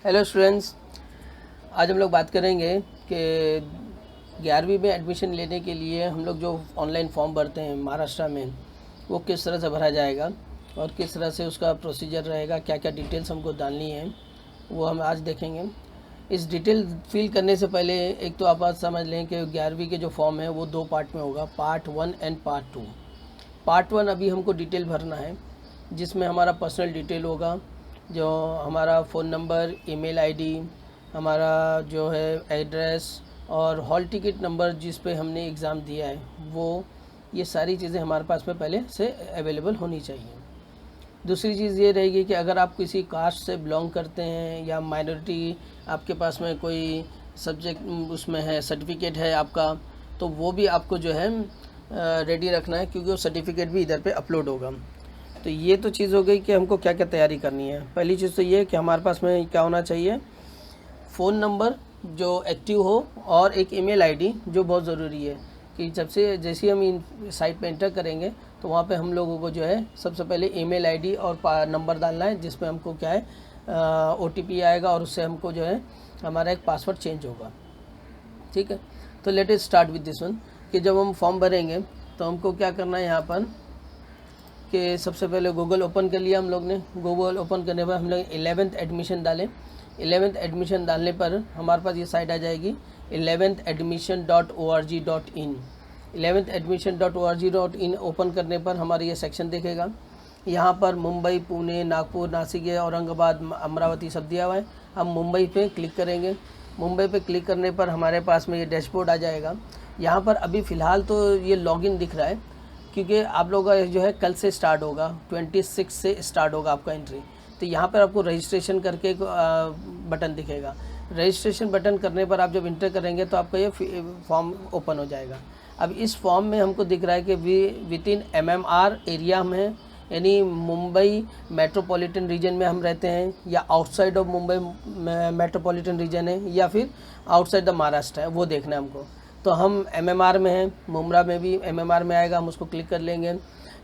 Hello students, आज हम लोग बात करेंगे कि 11वीं में एडमिशन लेने के लिए हम लोग जो ऑनलाइन फॉर्म भरते हैं महाराष्ट्र में, वो किस तरह से भरा जाएगा और किस तरह से उसका प्रोसीजर रहेगा, क्या क्या डिटेल्स हमको डालनी है, वो हम आज देखेंगे। इस डिटेल फिल करने से पहले एक तो आप बात समझ लें कि 11वीं के जो फॉर्म है वो 2 पार्ट में होगा, पार्ट 1 एंड पार्ट 2। पार्ट 1 अभी हमको डिटेल भरना है, जिसमें हमारा पर्सनल डिटेल होगा, जो हमारा फ़ोन नंबर, ईमेल आईडी, हमारा जो है एड्रेस और हॉल टिकट नंबर जिस पे हमने एग्ज़ाम दिया है, वो ये सारी चीज़ें हमारे पास में पहले से अवेलेबल होनी चाहिए। दूसरी चीज़ ये रहेगी कि अगर आप किसी कास्ट से बिलोंग करते हैं या माइनॉरिटी, आपके पास में कोई सब्जेक्ट उसमें है, सर्टिफिकेट है आपका, तो वो भी आपको जो है रेडी रखना है, क्योंकि वो सर्टिफिकेट भी इधर पे अपलोड होगा। तो ये तो चीज़ हो गई कि हमको क्या क्या तैयारी करनी है। पहली चीज़ तो ये है कि हमारे पास में क्या होना चाहिए, फ़ोन नंबर जो एक्टिव हो और एक ईमेल आईडी जो बहुत ज़रूरी है, कि जैसे ही हम इन साइट पे एंटर करेंगे तो वहाँ पे हम लोगों को जो है सबसे पहले ईमेल आईडी और नंबर डालना है, जिसमें हमको क्या है OTP आएगा और उससे हमको जो है हमारा एक पासवर्ड चेंज होगा। ठीक है, तो let us start with this one, कि जब हम फॉर्म भरेंगे तो हमको क्या करना है यहाँ पर, कि सबसे पहले गूगल ओपन कर लिया हम लोग ने। गूगल ओपन करने पर हम लोग 11th एडमिशन डालें। 11th एडमिशन डालने पर हमारे पास ये साइट आ जाएगी 11thadmission.org.in। 11thadmission.org.in ओपन करने पर हमारा ये सेक्शन दिखेगा। यहाँ पर मुंबई, पुणे, नागपुर, नासिक, औरंगाबाद, अमरावती सब दिया हुआ है। हम मुंबई पे क्लिक करेंगे। मुंबई पे क्लिक करने पर हमारे पास में ये डैशबोर्ड आ जाएगा। यहाँ पर अभी फ़िलहाल तो ये लॉगिन दिख रहा है, क्योंकि आप लोग का जो है कल से स्टार्ट होगा, 26 से स्टार्ट होगा आपका एंट्री। तो यहाँ पर आपको रजिस्ट्रेशन करके बटन दिखेगा। रजिस्ट्रेशन बटन करने पर आप जब इंटर करेंगे तो आपका ये फॉर्म ओपन हो जाएगा। अब इस फॉर्म में हमको दिख रहा है कि विद इन MMR एरिया में, यानी मुंबई मेट्रोपॉलिटन रीजन में हम रहते हैं, या outside of Mumbai metropolitan region है, या फिर आउटसाइड द महाराष्ट्र है, वो देखना है हमको। तो हम MMR में हैं, मुंब्रा में भी MMR में आएगा, हम उसको क्लिक कर लेंगे।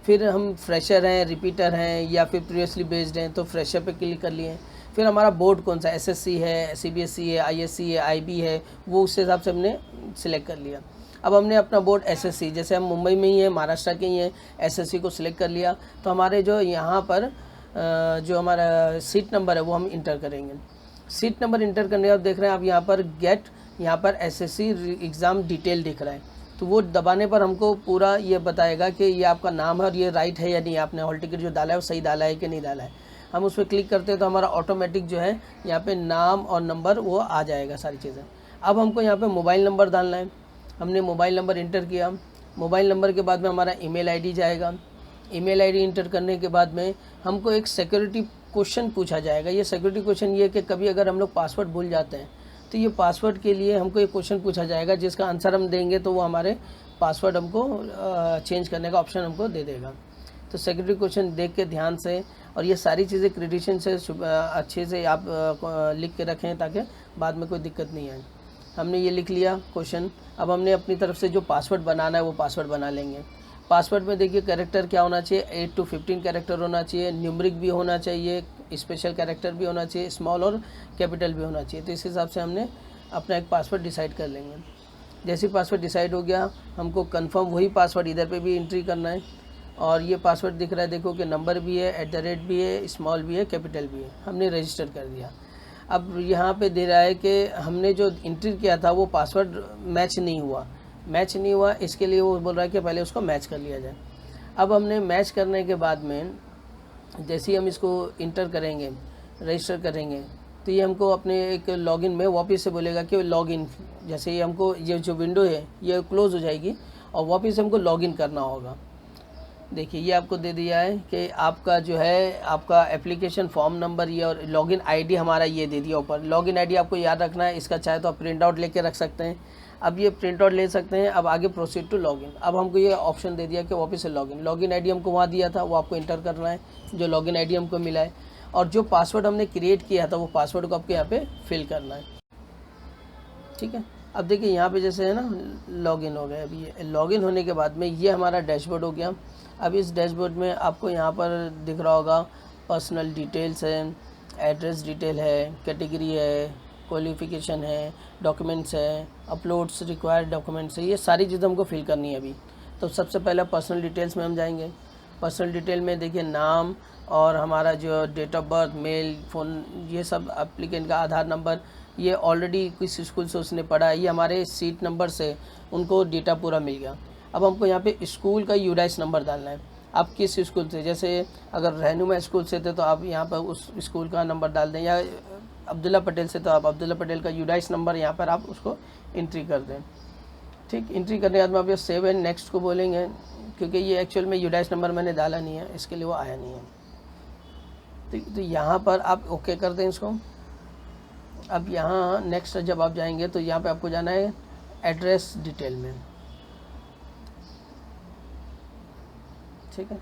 फिर हम फ्रेशर हैं, रिपीटर हैं, या फिर प्रीवियसली बेस्ड हैं, तो फ्रेशर पे क्लिक कर लिए। फिर हमारा बोर्ड कौन सा, SSC है, CBSE है, ISC है, IB है, वो उस हिसाब से हमने सिलेक्ट कर लिया। अब हमने अपना बोर्ड SSC, जैसे हम मुंबई में ही हैं, महाराष्ट्र के ही हैं, SSC को सिलेक्ट कर लिया। तो हमारे जो यहाँ पर जो हमारा सीट नंबर है वो हम इंटर करेंगे। सीट नंबर इंटर करने के बाद देख रहे हैं आप यहाँ पर गेट, यहाँ पर SSC एग्ज़ाम डिटेल दिख रहा है, तो वो दबाने पर हमको पूरा ये बताएगा कि ये आपका नाम है और ये राइट है या नहीं, आपने हॉल टिकट जो डाला है वो सही डाला है कि नहीं डाला है। हम उस पर क्लिक करते हैं तो हमारा ऑटोमेटिक जो है यहाँ पे नाम और नंबर वो आ जाएगा सारी चीज़ें। अब हमको यहाँ पे मोबाइल नंबर डालना है। हमने मोबाइल नंबर इंटर किया। मोबाइल नंबर के बाद में हमारा ईमेल आईडी जाएगा। ईमेल आईडी इंटर करने के बाद में हमको एक सिक्योरिटी क्वेश्चन पूछा जाएगा। ये सिक्योरिटी क्वेश्चन ये कि कभी अगर हम लोग पासवर्ड भूल जाते हैं तो ये पासवर्ड के लिए हमको एक क्वेश्चन पूछा जाएगा, जिसका आंसर हम देंगे तो वो हमारे पासवर्ड हमको चेंज करने का ऑप्शन हमको दे देगा। तो सिक्योरिटी क्वेश्चन देख के ध्यान से, और ये सारी चीज़ें क्रेडिशन से अच्छे से आप लिख के रखें ताकि बाद में कोई दिक्कत नहीं आए। हमने ये लिख लिया क्वेश्चन। अब हमने अपनी तरफ से जो पासवर्ड बनाना है वो पासवर्ड बना लेंगे। पासवर्ड में देखिए कैरेक्टर क्या होना चाहिए, 8 to 15 कैरेक्टर होना चाहिए, न्यूमरिक भी होना चाहिए, स्पेशल कैरेक्टर भी होना चाहिए, स्मॉल और कैपिटल भी होना चाहिए। तो इस हिसाब से हमने अपना एक पासवर्ड डिसाइड कर लेंगे। जैसे पासवर्ड डिसाइड हो गया, हमको कंफर्म वही पासवर्ड इधर पे भी एंट्री करना है। और ये पासवर्ड दिख रहा है, देखो कि नंबर भी है, @ भी है, स्मॉल भी है, कैपिटल भी है। हमने रजिस्टर कर दिया। अब यहाँ पे दे रहा है कि हमने जो एंट्री किया था वो पासवर्ड मैच नहीं हुआ। इसके लिए वो बोल रहा है कि पहले उसको मैच कर लिया जाए। अब हमने मैच करने के बाद में जैसे ही हम इसको इंटर करेंगे, रजिस्टर करेंगे, तो ये हमको अपने एक लॉगिन में वापस से बोलेगा कि लॉगिन। जैसे ही हमको ये जो विंडो है ये क्लोज हो जाएगी और वापस हमको लॉगिन करना होगा। देखिए ये आपको दे दिया है कि आपका जो है आपका एप्लीकेशन फॉर्म नंबर ये, और लॉगिन आईडी हमारा ये दे दिया ऊपर। लॉगिन आईडी आपको याद रखना है, इसका चाहे तो आप प्रिंट आउट लेके रख सकते हैं। अब ये प्रिंट आउट ले सकते हैं। अब आगे प्रोसीड टू लॉगिन। अब हमको ये ऑप्शन दे दिया कि वापस से लॉगिन आईडी हमको वहाँ दिया था वो आपको इंटर करना है, जो लॉगिन आईडी हमको मिला है। और जो पासवर्ड हमने क्रिएट किया था वो पासवर्ड को आपको यहाँ पे फिल करना है। ठीक है, अब देखिए यहाँ पे जैसे है ना लॉगिन हो गया। अभी ये लॉगिन होने के बाद में ये हमारा डैशबोर्ड हो गया। अब इस डैशबोर्ड में आपको यहाँ पर दिख रहा होगा पर्सनल डिटेल्स है, एड्रेस डिटेल है, कैटेगरी है, क्वालिफ़िकेशन है, डॉक्यूमेंट्स है, अपलोड्स रिक्वायर्ड डॉक्यूमेंट्स है, ये सारी चीज़ें हमको फिल करनी है अभी। तो सबसे पहले पर्सनल डिटेल्स में हम जाएंगे। पर्सनल डिटेल में देखिए नाम और हमारा जो date of birth, mail, phone, ये सब एप्लीकेंट का आधार नंबर, ये ऑलरेडी किस स्कूल से उसने पढ़ा है, ये हमारे सीट नंबर से उनको डेटा पूरा मिल गया। अब हमको यहाँ पे स्कूल का यूडाइस नंबर डालना है। आप किस स्कूल से, जैसे अगर रहनुमा स्कूल से थे तो आप यहाँ पर उस स्कूल का नंबर डाल दें, या अब्दुल्ला पटेल से तो आप अब्दुल्ला पटेल का यूडाइस नंबर यहाँ पर आप उसको एंट्री कर दें। ठीक, एंट्री करने के बाद में आप ये सेव एंड नेक्स्ट को बोलेंगे, क्योंकि ये एक्चुअल में यूडाइस नंबर मैंने डाला नहीं है, इसके लिए वो आया नहीं है। ठीक, तो यहाँ पर आप ओके कर दें इसको। अब यहाँ नेक्स्ट जब आप जाएंगे तो यहाँ पे आपको जाना है एड्रेस डिटेल में। ठीक है,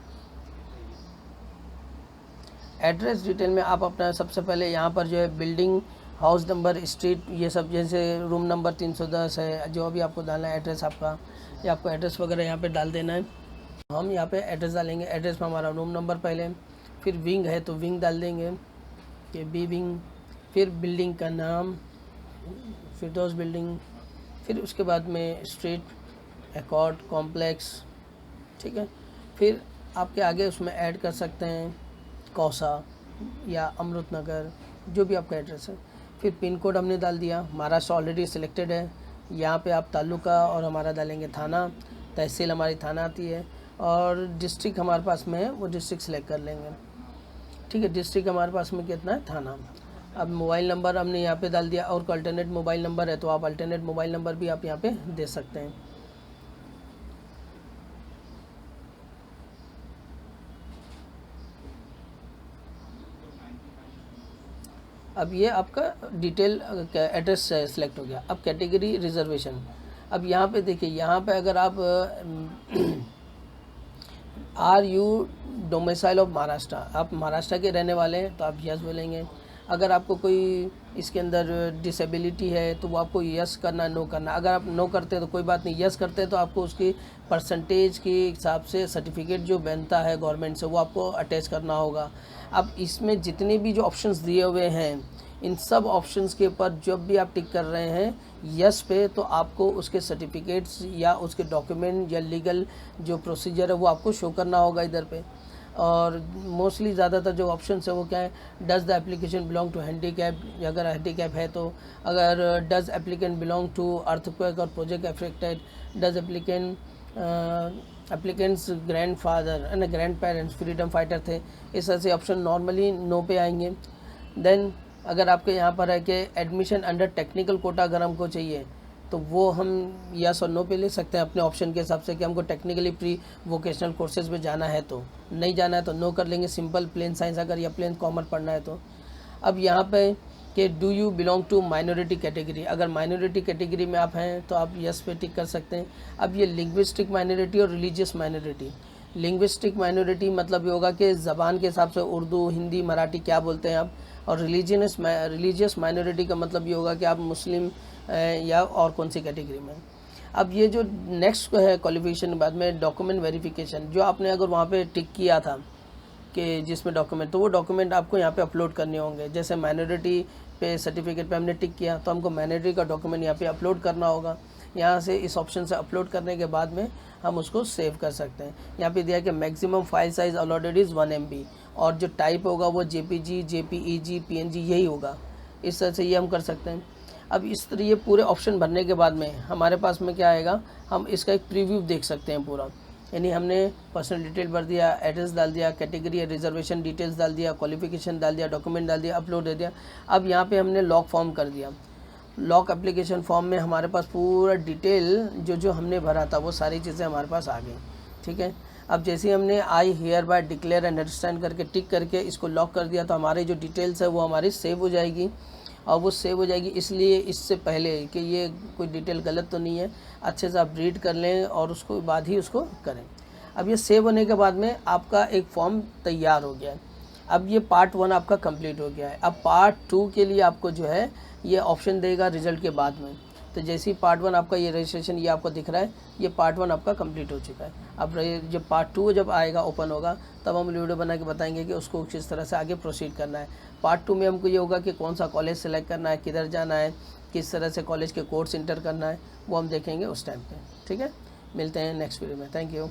एड्रेस डिटेल में आप अपना सबसे पहले यहाँ पर जो है बिल्डिंग, हाउस नंबर, स्ट्रीट, ये सब, जैसे रूम नंबर 310 है, जो भी आपको डालना है एड्रेस आपका, या आपको एड्रेस वगैरह यहाँ पे डाल देना है। हम यहाँ पे एड्रेस डालेंगे। एड्रेस में हमारा रूम नंबर पहले, फिर विंग है तो विंग डाल देंगे कि बी विंग, फिर बिल्डिंग का नाम, फिरदौस बिल्डिंग, फिर उसके बाद में स्ट्रीट, एकॉर्ड कॉम्प्लेक्स। ठीक है, फिर आपके आगे उसमें ऐड कर सकते हैं कौसा या अमृत नगर, जो भी आपका एड्रेस है। फिर पिन कोड हमने डाल दिया, महाराष्ट्र ऑलरेडी सिलेक्टेड है। यहाँ पे आप तालुका और हमारा डालेंगे थाना, तहसील हमारी थाना आती है, और डिस्ट्रिक्ट हमारे पास में है वो डिस्ट्रिक्ट सेलेक्ट कर लेंगे। ठीक है, डिस्ट्रिक्ट हमारे पास में कितना है, थाना। अब मोबाइल नंबर हमने यहाँ पे डाल दिया, और अल्टरनेट मोबाइल नंबर है तो आप अल्टरनेट मोबाइल नंबर भी आप यहाँ पे दे सकते हैं। अब ये आपका डिटेल एड्रेस सेलेक्ट हो गया। अब कैटेगरी रिजर्वेशन, अब यहाँ पे देखिए, यहाँ पे अगर आप are you domicile of Maharashtra, आप महाराष्ट्र के रहने वाले हैं तो आप यस बोलेंगे। अगर आपको कोई इसके अंदर डिसेबिलिटी है तो वो आपको यस करना, नो करना। अगर आप नो करते हैं तो कोई बात नहीं, यस करते हैं तो आपको उसकी परसेंटेज के हिसाब से सर्टिफिकेट जो बनता है गवर्नमेंट से वो आपको अटैच करना होगा। अब इसमें जितने भी जो ऑप्शंस दिए हुए हैं, इन सब ऑप्शंस के ऊपर जब भी आप टिक कर रहे हैं यस पे, तो आपको उसके सर्टिफिकेट्स या उसके डॉक्यूमेंट या लीगल जो प्रोसीजर है वो आपको शो करना होगा इधर पे। और मोस्टली ज़्यादातर जो ऑप्शंस है वो क्या है, does the application belong to handicap, अगर हैंडीकैप है तो, अगर does applicant belong to earthquake और project affected, does applicants grandfather and grandparents freedom fighter थे, इस तरह से ऑप्शन नॉर्मली नो पे आएंगे। देन अगर आपके यहाँ पर है कि एडमिशन अंडर टेक्निकल कोटा अगर हमको चाहिए तो वो हम यस और नो पे ले सकते हैं अपने ऑप्शन के हिसाब से, कि हमको टेक्निकली प्री वोकेशनल कोर्सेज में जाना है तो, नहीं जाना है तो नो कर लेंगे। सिंपल प्लेन साइंस अगर या प्लेन कॉमर्स पढ़ना है तो। अब यहाँ पे कि do you belong to minority category, अगर माइनॉरिटी कैटेगरी में आप हैं तो आप यस पे टिक कर सकते हैं। अब ये लिंग्विस्टिक माइनॉरिटी और रिलीजियस माइनॉरिटी, लिंग्विस्टिक माइनॉरिटी मतलब ये होगा कि ज़बान के हिसाब से उर्दू, हिंदी, मराठी क्या बोलते हैं आप, और रिलीजियस माइनॉरिटी का मतलब ये होगा कि आप मुस्लिम या और कौन सी कैटेगरी में। अब ये जो नेक्स्ट है क्वालिफिकेशन बाद में डॉक्यूमेंट वेरिफिकेशन, जो आपने अगर वहाँ पे टिक किया था कि जिसमें डॉक्यूमेंट, तो वो डॉक्यूमेंट आपको यहाँ पे अपलोड करने होंगे। जैसे माइनॉरिटी पे सर्टिफिकेट पे हमने टिक किया तो हमको माइनॉरिटी का डॉक्यूमेंट यहाँ पे अपलोड करना होगा। यहाँ से इस ऑप्शन से अपलोड करने के बाद में हम उसको सेव कर सकते हैं। यहाँ पे दिया कि maximum file size allotted is 1 MB, और जो टाइप होगा वो JPG, JPEG, PNG यही होगा। इस तरह से ये हम कर सकते हैं। अब इस तरह ये पूरे ऑप्शन भरने के बाद में हमारे पास में क्या आएगा, हम इसका एक प्रीव्यू देख सकते हैं पूरा। यानी हमने पर्सनल डिटेल भर दिया, एड्रेस डाल दिया, कैटेगरी रिजर्वेशन डिटेल्स डाल दिया, क्वालिफिकेशन डाल दिया, डॉक्यूमेंट डाल दिया, अपलोड दे दिया। अब यहाँ पे हमने लॉक फॉर्म कर दिया। लॉक एप्लीकेशन फॉर्म में हमारे पास पूरा डिटेल जो हमने भरा था वो सारी चीज़ें हमारे पास आ गई। ठीक है, अब जैसे ही हमने I hear bye declare and understand करके टिक करके इसको लॉक कर दिया तो हमारी जो डिटेल्स है वो हमारी सेव हो जाएगी। और वो सेव हो जाएगी इसलिए इससे पहले कि ये कोई डिटेल गलत तो नहीं है, अच्छे से आप रीड कर लें और उसको बाद ही उसको करें। अब ये सेव होने के बाद में आपका एक फॉर्म तैयार हो गया है। अब ये पार्ट 1 आपका कंप्लीट हो गया है। अब पार्ट 2 के लिए आपको जो है ये ऑप्शन देगा रिज़ल्ट के बाद में। तो जैसे ही पार्ट 1 आपका ये रजिस्ट्रेशन ये आपको दिख रहा है, ये पार्ट 1 आपका कंप्लीट हो चुका है। अब जब पार्ट 2 जब आएगा, ओपन होगा, तब हम वीडियो बना के बताएंगे कि उसको किस तरह से आगे प्रोसीड करना है। पार्ट 2 में हमको ये होगा कि कौन सा कॉलेज सेलेक्ट करना है, किधर जाना है, किस तरह से कॉलेज के कोर्स इंटर करना है, वो हम देखेंगे उस टाइम पे। ठीक है, मिलते हैं नेक्स्ट वीडियो में। Thank you.